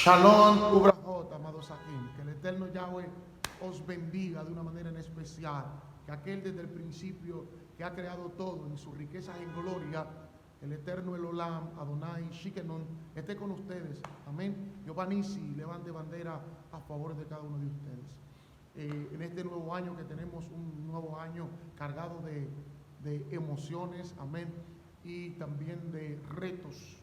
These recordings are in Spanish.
Shalom, Ubrahot, amados Akim. Que el eterno Yahweh os bendiga de una manera en especial. Que aquel desde el principio que ha creado todo en sus riquezas en gloria, el eterno Elolam, Adonai, Shikenon, esté con ustedes. Amén. Jehová Nisi, levante bandera a favor de cada uno de ustedes. En este nuevo año que tenemos, un nuevo año cargado de emociones, amén, y también de retos.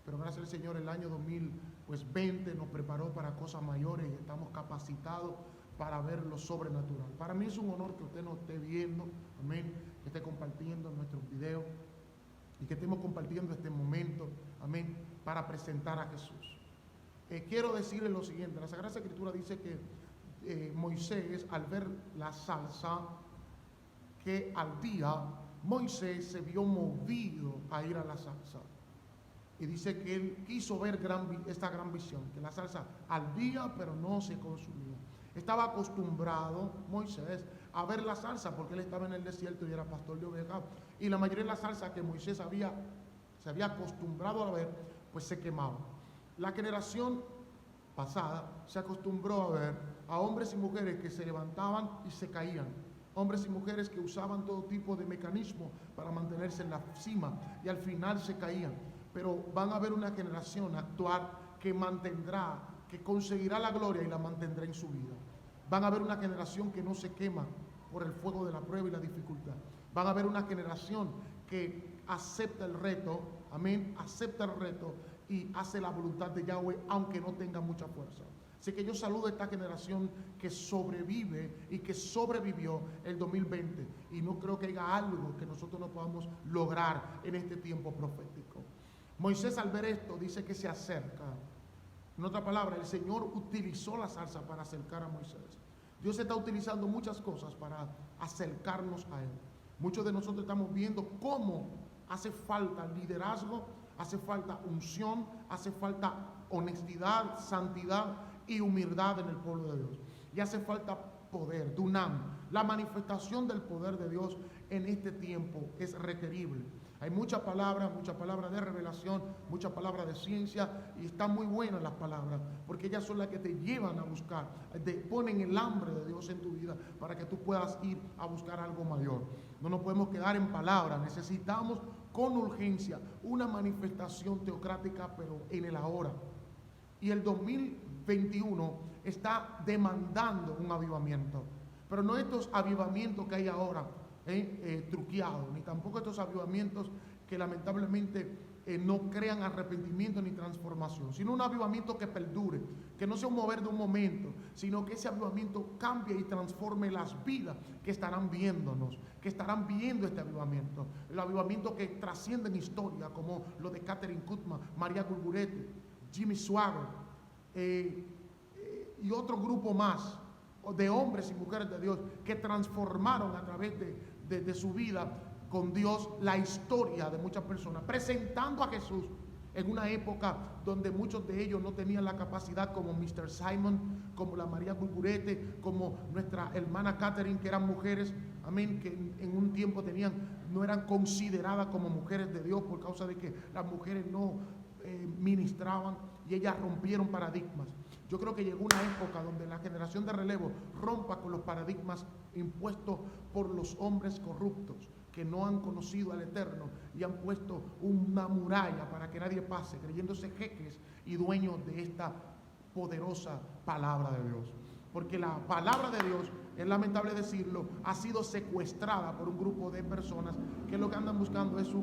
Pero gracias al Señor, el año 2020 nos preparó para cosas mayores y estamos capacitados para ver lo sobrenatural. Para mí es un honor que usted nos esté viendo, amén, que esté compartiendo nuestros videos y que estemos compartiendo este momento, amén, para presentar a Jesús. Quiero decirle lo siguiente: la Sagrada Escritura dice que Moisés, al ver la zarza que ardía, Moisés se vio movido a ir a la zarza. Y dice que él quiso ver esta gran visión, que la zarza ardía pero no se consumía. Estaba acostumbrado Moisés a ver la zarza porque él estaba en el desierto y era pastor de ovejas. Y la mayoría de la zarza que Moisés se había acostumbrado a ver, pues se quemaba. La generación pasada se acostumbró a ver a hombres y mujeres que se levantaban y se caían. Hombres y mujeres que usaban todo tipo de mecanismos para mantenerse en la cima y al final se caían. Pero van a haber una generación actual que mantendrá, que conseguirá la gloria y la mantendrá en su vida. Van a haber una generación que no se quema por el fuego de la prueba y la dificultad. Van a haber una generación que acepta el reto, amén, acepta el reto y hace la voluntad de Yahweh aunque no tenga mucha fuerza. Así que yo saludo a esta generación que sobrevive y que sobrevivió el 2020. Y no creo que haya algo que nosotros no podamos lograr en este tiempo profético. Moisés, al ver esto, dice que se acerca. En otra palabra, el Señor utilizó la zarza para acercar a Moisés. Dios está utilizando muchas cosas para acercarnos a Él. Muchos de nosotros estamos viendo cómo hace falta liderazgo, hace falta unción, hace falta honestidad, santidad y humildad en el pueblo de Dios. Y hace falta poder, dunam. La manifestación del poder de Dios en este tiempo es requerible. Hay mucha palabra de revelación, mucha palabra de ciencia, y están muy buenas las palabras, porque ellas son las que te llevan a buscar, te ponen el hambre de Dios en tu vida para que tú puedas ir a buscar algo mayor. No nos podemos quedar en palabras, necesitamos con urgencia una manifestación teocrática, pero en el ahora. Y el 2021 está demandando un avivamiento, pero no estos avivamientos que hay ahora, truqueados, ni tampoco estos avivamientos que lamentablemente no crean arrepentimiento ni transformación, sino un avivamiento que perdure, que no sea un mover de un momento, sino que ese avivamiento cambie y transforme las vidas que estarán viéndonos, que estarán viendo este avivamiento, el avivamiento que trasciende en historia, como lo de Catherine Kuhlman, María Gurgurete, Jimmy Swaggart, y otro grupo más de hombres y mujeres de Dios que transformaron a través de su vida con Dios la historia de muchas personas, presentando a Jesús en una época donde muchos de ellos no tenían la capacidad, como Mr. Simon, como la María Gurgurete, como nuestra hermana Catherine, que eran mujeres, amén, que en un tiempo no eran consideradas como mujeres de Dios por causa de que las mujeres no ministraban, y ellas rompieron paradigmas. Yo creo que llegó una época donde la generación de relevo rompa con los paradigmas impuestos por los hombres corruptos que no han conocido al Eterno y han puesto una muralla para que nadie pase, creyéndose jeques y dueños de esta poderosa palabra de Dios. Porque la palabra de Dios, es lamentable decirlo, ha sido secuestrada por un grupo de personas que lo que andan buscando es su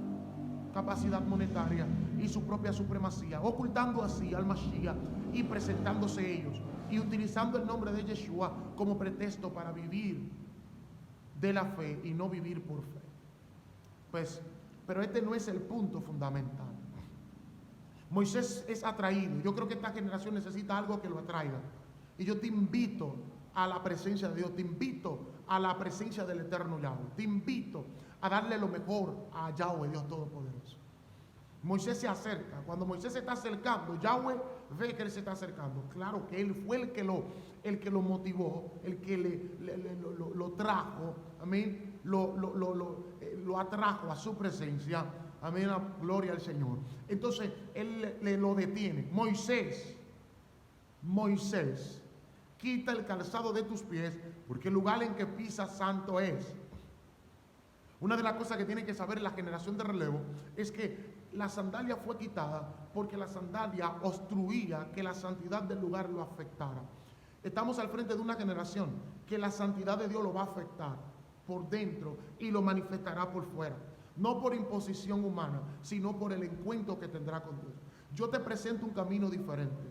capacidad monetaria y su propia supremacía, ocultando así al Mashiach y presentándose ellos y utilizando el nombre de Yeshua como pretexto para vivir de la fe y no vivir por fe. Pero este no es el punto fundamental. Moisés es atraído. Yo creo que esta generación necesita algo que lo atraiga. Y yo te invito a la presencia de Dios, te invito a la presencia del eterno Yahweh, te invito a darle lo mejor a Yahweh, Dios Todopoderoso. Moisés se acerca. Cuando Moisés se está acercando, Yahweh ve que él se está acercando. Claro que él fue el que lo motivó, el que lo trajo, amén, lo atrajo a su presencia, amén, gloria al Señor. Entonces él le lo detiene. Moisés, Moisés, quita el calzado de tus pies, porque el lugar en que pisas santo es. Una de las cosas que tiene que saber la generación de relevo es que la sandalia fue quitada porque la sandalia obstruía que la santidad del lugar lo afectara. Estamos al frente de una generación que la santidad de Dios lo va a afectar por dentro y lo manifestará por fuera. No por imposición humana, sino por el encuentro que tendrá con Dios. Yo te presento un camino diferente.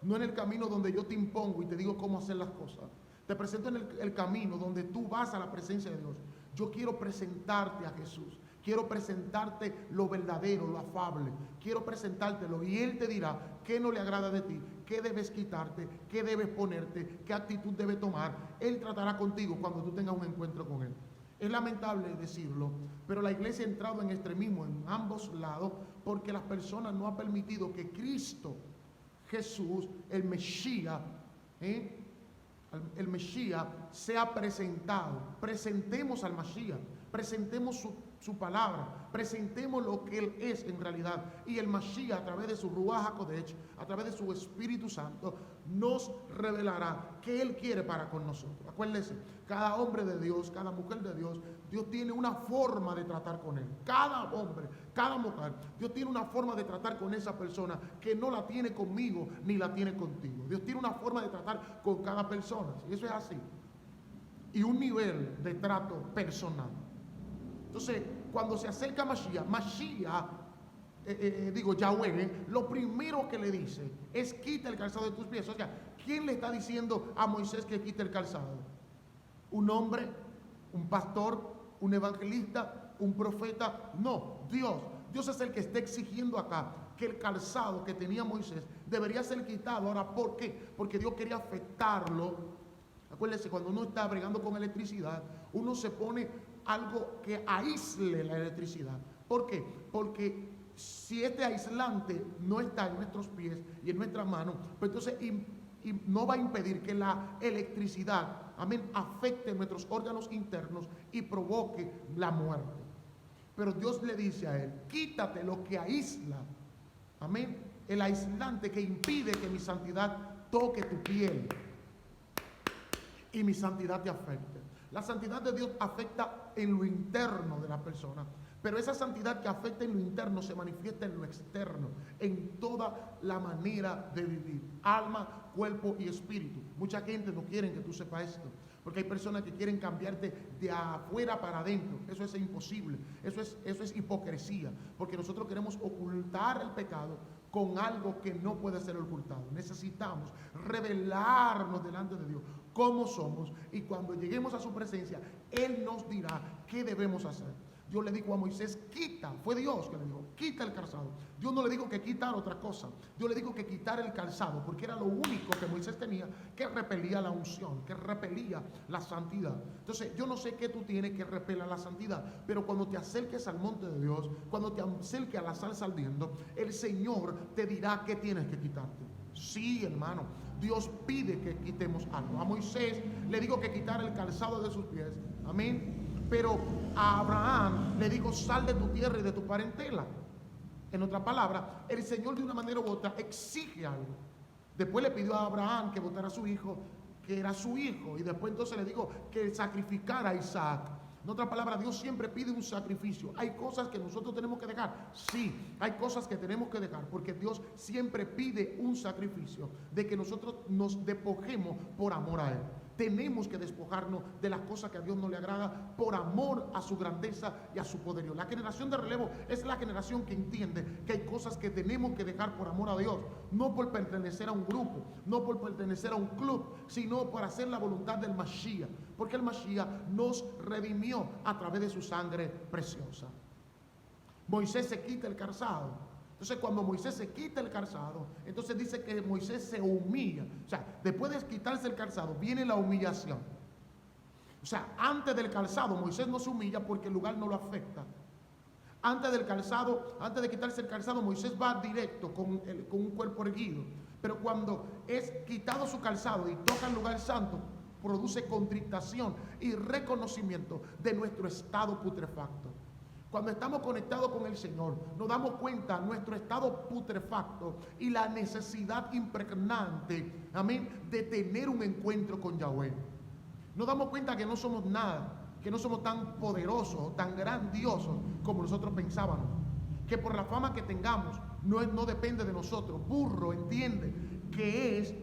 No en el camino donde yo te impongo y te digo cómo hacer las cosas. Te presento en el camino donde tú vas a la presencia de Dios. Yo quiero presentarte a Jesús. Quiero presentarte lo verdadero, lo afable. Quiero presentártelo y Él te dirá qué no le agrada de ti, qué debes quitarte, qué debes ponerte, qué actitud debes tomar. Él tratará contigo cuando tú tengas un encuentro con Él. Es lamentable decirlo, pero la iglesia ha entrado en extremismo en ambos lados porque las personas no han permitido que Cristo, Jesús, el Mesías, el Mesías sea presentado. Presentemos al Mesías, presentemos su palabra, presentemos lo que Él es en realidad. Y el Mesías, a través de su Ruach HaKodesh, a través de su Espíritu Santo, nos revelará qué Él quiere para con nosotros. Acuérdense, cada hombre de Dios, cada mujer de Dios, Dios tiene una forma de tratar con él. Cada hombre, cada mujer, Dios tiene una forma de tratar con esa persona que no la tiene conmigo ni la tiene contigo. Dios tiene una forma de tratar con cada persona. Y eso es así. Y un nivel de trato personal. Entonces, cuando se acerca Mashiach, Yahweh, lo primero que le dice es: quita el calzado de tus pies. O sea, ¿quién le está diciendo a Moisés que quite el calzado? ¿Un hombre? ¿Un pastor? ¿Un evangelista? ¿Un profeta? No, Dios. Dios es el que está exigiendo acá que el calzado que tenía Moisés debería ser quitado. Ahora, ¿por qué? Porque Dios quería afectarlo. Acuérdense, cuando uno está bregando con electricidad, uno se pone algo que aísle la electricidad. ¿Por qué? Porque si este aislante no está en nuestros pies y en nuestras manos, pues entonces no va a impedir que la electricidad, amén, afecte nuestros órganos internos y provoque la muerte. Pero Dios le dice a él: quítate lo que aísla, amén, el aislante que impide que mi santidad toque tu piel y mi santidad te afecte. La santidad de Dios afecta en lo interno de la persona, pero esa santidad que afecta en lo interno se manifiesta en lo externo, en toda la manera de vivir, alma, cuerpo y espíritu. Mucha gente no quiere que tú sepas esto, porque hay personas que quieren cambiarte de afuera para adentro. Eso es imposible, eso es hipocresía, porque nosotros queremos ocultar el pecado con algo que no puede ser ocultado. Necesitamos revelarnos delante de Dios cómo somos, y cuando lleguemos a su presencia, Él nos dirá qué debemos hacer. Dios le dijo a Moisés: quita, fue Dios que le dijo, quita el calzado. Dios no le dijo que quitara otra cosa, Dios le dijo que quitara el calzado, porque era lo único que Moisés tenía que repelía la unción, que repelía la santidad. Entonces, yo no sé qué tú tienes que repelar la santidad, pero cuando te acerques al monte de Dios, cuando te acerques a la salsa ardiendo, el Señor te dirá qué tienes que quitarte. Sí, hermano, Dios pide que quitemos algo. A Moisés le dijo que quitara el calzado de sus pies, amén. Pero a Abraham le dijo: sal de tu tierra y de tu parentela. En otra palabra, el Señor de una manera u otra exige algo. Después le pidió a Abraham que botara a su hijo, que era su hijo, y después entonces le dijo que sacrificara a Isaac. En otra palabra, Dios siempre pide un sacrificio. ¿Hay cosas que nosotros tenemos que dejar? Sí, hay cosas que tenemos que dejar, porque Dios siempre pide un sacrificio, de que nosotros nos despojemos por amor a Él. Tenemos que despojarnos de las cosas que a Dios no le agrada por amor a su grandeza y a su poderío. La generación de relevo es la generación que entiende que hay cosas que tenemos que dejar por amor a Dios, no por pertenecer a un grupo, no por pertenecer a un club, sino por hacer la voluntad del Mashiach, porque el Mashiach nos redimió a través de su sangre preciosa. Moisés se quita el calzado. Entonces, cuando Moisés se quita el calzado, entonces dice que Moisés se humilla. O sea, después de quitarse el calzado, viene la humillación. O sea, antes del calzado, Moisés no se humilla porque el lugar no lo afecta. Antes del calzado, antes de quitarse el calzado, Moisés va directo con un cuerpo erguido. Pero cuando es quitado su calzado y toca el lugar santo, produce contristación y reconocimiento de nuestro estado putrefacto. Cuando estamos conectados con el Señor, nos damos cuenta de nuestro estado putrefacto y la necesidad impregnante, amén, de tener un encuentro con Yahweh. Nos damos cuenta que no somos nada, que no somos tan poderosos, tan grandiosos como nosotros pensábamos. Que por la fama que tengamos, no depende de nosotros. Burro entiende que es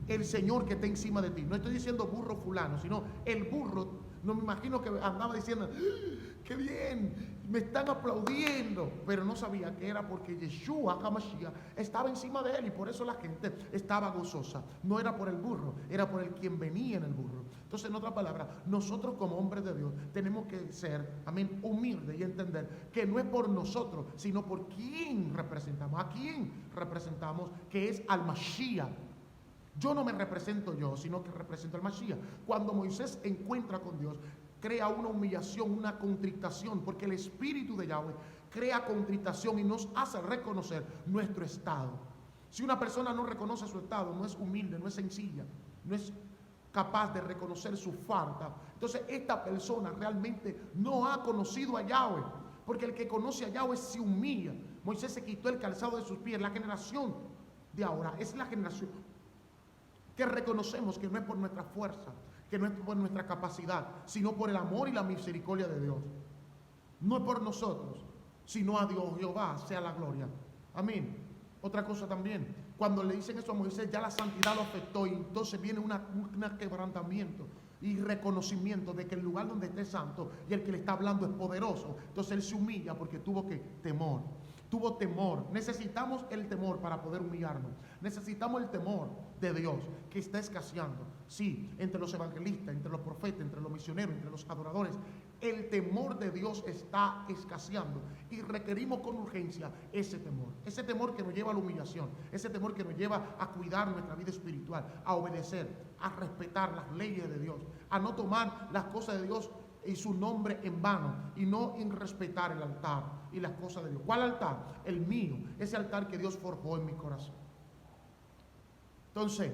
el Señor que está encima de ti. No estoy diciendo burro fulano, sino el burro. No me imagino que andaba diciendo, ¡qué bien! Me están aplaudiendo. Pero no sabía que era porque Yeshua HaMashiach estaba encima de él y por eso la gente estaba gozosa. No era por el burro, era por el quien venía en el burro. Entonces, en otras palabras, nosotros como hombres de Dios tenemos que ser, amén, humildes y entender que no es por nosotros, sino por quién representamos. ¿A quién representamos? Que es al Mashiach. Yo no me represento yo, sino que represento al Mashiach. Cuando Moisés encuentra con Dios, crea una humillación, una contristación, porque el Espíritu de Yahweh crea contristación y nos hace reconocer nuestro estado. Si una persona no reconoce su estado, no es humilde, no es sencilla, no es capaz de reconocer su falta, entonces esta persona realmente no ha conocido a Yahweh, porque el que conoce a Yahweh se humilla. Moisés se quitó el calzado de sus pies. La generación de ahora es la generación que reconocemos que no es por nuestra fuerza, que no es por nuestra capacidad, sino por el amor y la misericordia de Dios. No es por nosotros, sino a Dios, Jehová, sea la gloria. Amén. Otra cosa también, cuando le dicen eso a Moisés, ya la santidad lo afectó y entonces viene un quebrantamiento y reconocimiento de que el lugar donde esté santo y el que le está hablando es poderoso. Entonces él se humilla porque tuvo temor. Tuvo temor. Necesitamos el temor para poder humillarnos. Necesitamos el temor de Dios que está escaseando. Sí, entre los evangelistas, entre los profetas, entre los misioneros, entre los adoradores. El temor de Dios está escaseando y requerimos con urgencia ese temor que nos lleva a la humillación, ese temor que nos lleva a cuidar nuestra vida espiritual, a obedecer, a respetar las leyes de Dios, a no tomar las cosas de Dios y su nombre en vano y no en respetar el altar y las cosas de Dios. ¿Cuál altar? El mío, ese altar que Dios forjó en mi corazón. Entonces,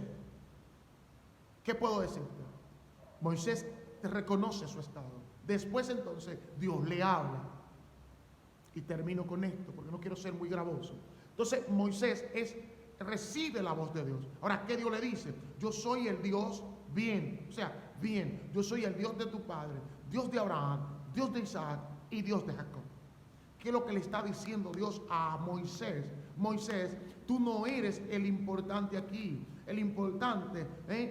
¿qué puedo decirte? Moisés reconoce su estado. Después entonces Dios le habla. Y termino con esto porque no quiero ser muy gravoso. Entonces Moisés recibe la voz de Dios. Ahora, ¿qué Dios le dice? Yo soy el Dios bien. O sea, bien. Yo soy el Dios de tu padre, Dios de Abraham, Dios de Isaac y Dios de Jacob. ¿Qué es lo que le está diciendo Dios a Moisés? Moisés, tú no eres el importante aquí. El importante,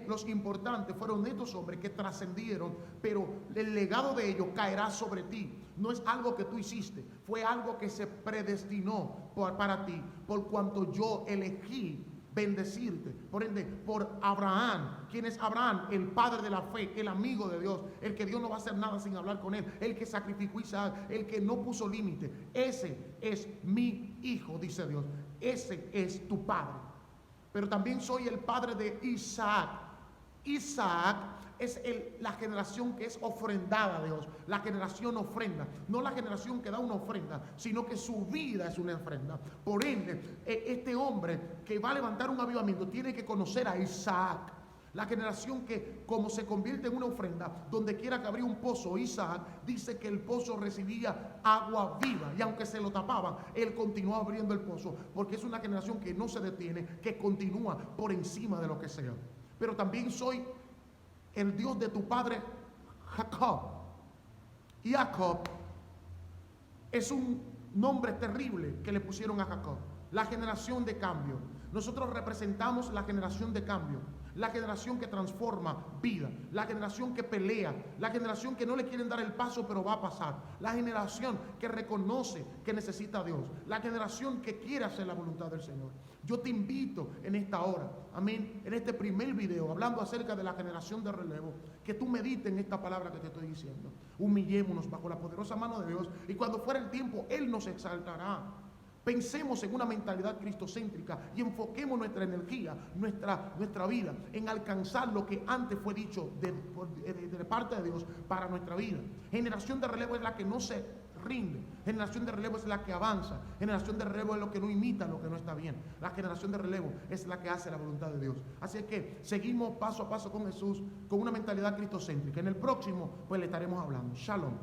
los importantes fueron estos hombres que trascendieron, pero el legado de ellos caerá sobre ti. No es algo que tú hiciste, fue algo que se predestinó para ti, por cuanto yo elegí bendecirte. Por ende, por Abraham. ¿Quién es Abraham? El padre de la fe, el amigo de Dios, el que Dios no va a hacer nada sin hablar con él, el que sacrificó a Isaac, el que no puso límite. Ese es mi hijo, dice Dios. Ese es tu padre. Pero también soy el padre de Isaac. Isaac es la generación que es ofrendada a Dios, la generación ofrenda, no la generación que da una ofrenda, sino que su vida es una ofrenda. Por ende, este hombre que va a levantar un avivamiento tiene que conocer a Isaac, la generación que como se convierte en una ofrenda, donde quiera que abría un pozo, Isaac dice que el pozo recibía agua viva y aunque se lo tapaban, él continuó abriendo el pozo, porque es una generación que no se detiene, que continúa por encima de lo que sea. Pero también soy el Dios de tu padre Jacob. Y Jacob es un nombre terrible que le pusieron a Jacob, la generación de cambio. Nosotros representamos la generación de cambio, la generación que transforma vida, la generación que pelea, la generación que no le quieren dar el paso pero va a pasar, la generación que reconoce que necesita a Dios, la generación que quiere hacer la voluntad del Señor. Yo te invito en esta hora, amén, en este primer video, hablando acerca de la generación de relevo, que tú medites en esta palabra que te estoy diciendo. Humillémonos bajo la poderosa mano de Dios y cuando fuera el tiempo, Él nos exaltará. Pensemos en una mentalidad cristocéntrica y enfoquemos nuestra energía, nuestra vida en alcanzar lo que antes fue dicho de parte de Dios para nuestra vida. Generación de relevo es la que no se rinde. Generación de relevo es la que avanza. Generación de relevo es lo que no imita lo que no está bien. La generación de relevo es la que hace la voluntad de Dios. Así que seguimos paso a paso con Jesús, con una mentalidad cristocéntrica. En el próximo, pues le estaremos hablando. Shalom.